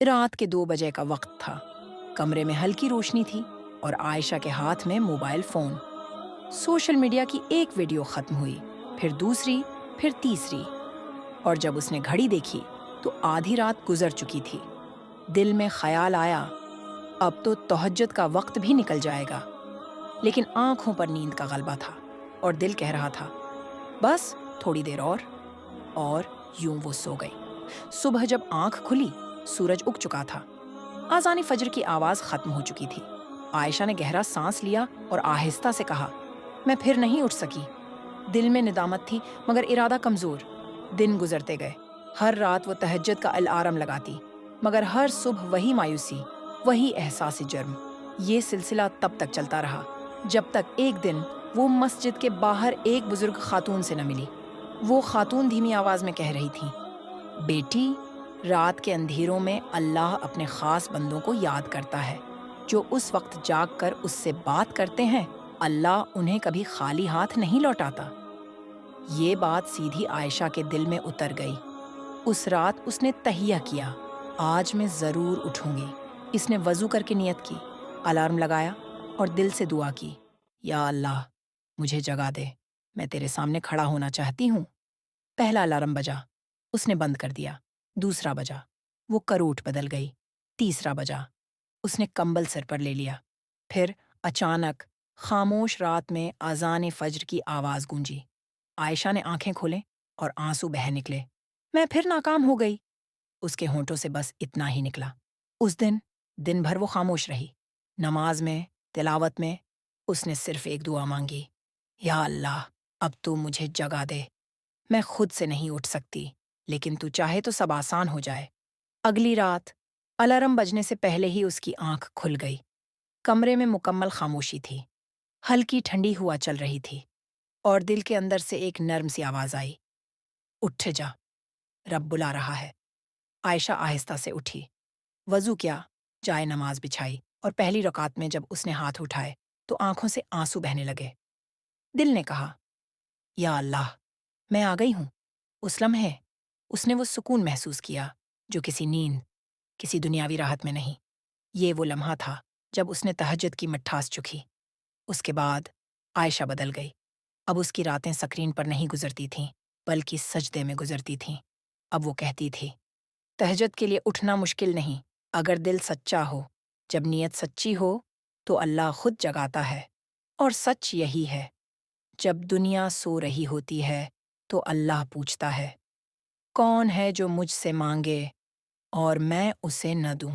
رات کے 2 بجے کا وقت تھا۔ کمرے میں ہلکی روشنی تھی اور عائشہ کے ہاتھ میں موبائل فون۔ سوشل میڈیا کی ایک ویڈیو ختم ہوئی، پھر دوسری، پھر تیسری، اور جب اس نے گھڑی دیکھی تو آدھی رات گزر چکی تھی۔ دل میں خیال آیا، اب تو تہجد کا وقت بھی نکل جائے گا، لیکن آنکھوں پر نیند کا غلبہ تھا اور دل کہہ رہا تھا بس تھوڑی دیر اور یوں وہ سو گئی۔ صبح جب آنکھ کھلی، سورج اگ چکا تھا، آذان فجر کی آواز ختم ہو چکی تھی۔ عائشہ نے گہرا سانس لیا اور آہستہ سے کہا، میں پھر نہیں اٹھ سکی۔ دل میں ندامت تھی مگر ارادہ کمزور۔ دن گزرتے گئے، ہر رات وہ تہجد کا الارم لگاتی، مگر ہر صبح وہی مایوسی، وہی احساس جرم۔ یہ سلسلہ تب تک چلتا رہا جب تک ایک دن وہ مسجد کے باہر ایک بزرگ خاتون سے نہ ملی۔ وہ خاتون دھیمی آواز میں کہہ رہی تھی، بیٹی، رات کے اندھیروں میں اللہ اپنے خاص بندوں کو یاد کرتا ہے۔ جو اس وقت جاگ کر اس سے بات کرتے ہیں، اللہ انہیں کبھی خالی ہاتھ نہیں لوٹاتا۔ یہ بات سیدھی عائشہ کے دل میں اتر گئی۔ اس رات اس نے تہیہ کیا، آج میں ضرور اٹھوں گی۔ اس نے وضو کر کے نیت کی، الارم لگایا اور دل سے دعا کی، یا اللہ مجھے جگا دے، میں تیرے سامنے کھڑا ہونا چاہتی ہوں۔ پہلا الارم بجا، اس نے بند کر دیا۔ دوسرا بجا، وہ کروٹ بدل گئی۔ تیسرا بجا، اس نے کمبل سر پر لے لیا۔ پھر اچانک خاموش رات میں اذان فجر کی آواز گونجی۔ عائشہ نے آنکھیں کھولیں اور آنسو بہہ نکلے۔ میں پھر ناکام ہو گئی۔ اس کے ہونٹوں سے بس اتنا ہی نکلا۔ اس دن بھر وہ خاموش رہی۔ نماز میں، تلاوت میں، اس نے صرف ایک دعا مانگی، یا اللہ اب تو مجھے جگا دے، میں خود سے نہیں اٹھ سکتی، لیکن تو چاہے تو سب آسان ہو جائے۔ اگلی رات الارم بجنے سے پہلے ہی اس کی آنکھ کھل گئی۔ کمرے میں مکمل خاموشی تھی، ہلکی ٹھنڈی ہوا چل رہی تھی، اور دل کے اندر سے ایک نرم سی آواز آئی، اٹھ جا، رب بلا رہا ہے۔ عائشہ آہستہ سے اٹھی، وضو کیا، جائے نماز بچھائی، اور پہلی رکعت میں جب اس نے ہاتھ اٹھائے تو آنکھوں سے آنسو بہنے لگے۔ دل نے کہا، یا اللہ میں آ گئی ہوں۔ اس لمحے اس نے وہ سکون محسوس کیا جو کسی نیند، کسی دنیاوی راحت میں نہیں۔ یہ وہ لمحہ تھا جب اس نے تہجد کی مٹھاس چکھی۔ اس کے بعد عائشہ بدل گئی۔ اب اس کی راتیں سکرین پر نہیں گزرتی تھیں بلکہ سجدے میں گزرتی تھیں۔ اب وہ کہتی تھی، تہجد کے لیے اٹھنا مشکل نہیں اگر دل سچا ہو۔ جب نیت سچی ہو تو اللہ خود جگاتا ہے، اور سچ یہی ہے، جب دنیا سو رہی ہوتی ہے تو اللہ پوچھتا ہے، کون ہے جو مجھ سے مانگے اور میں اسے نہ دوں۔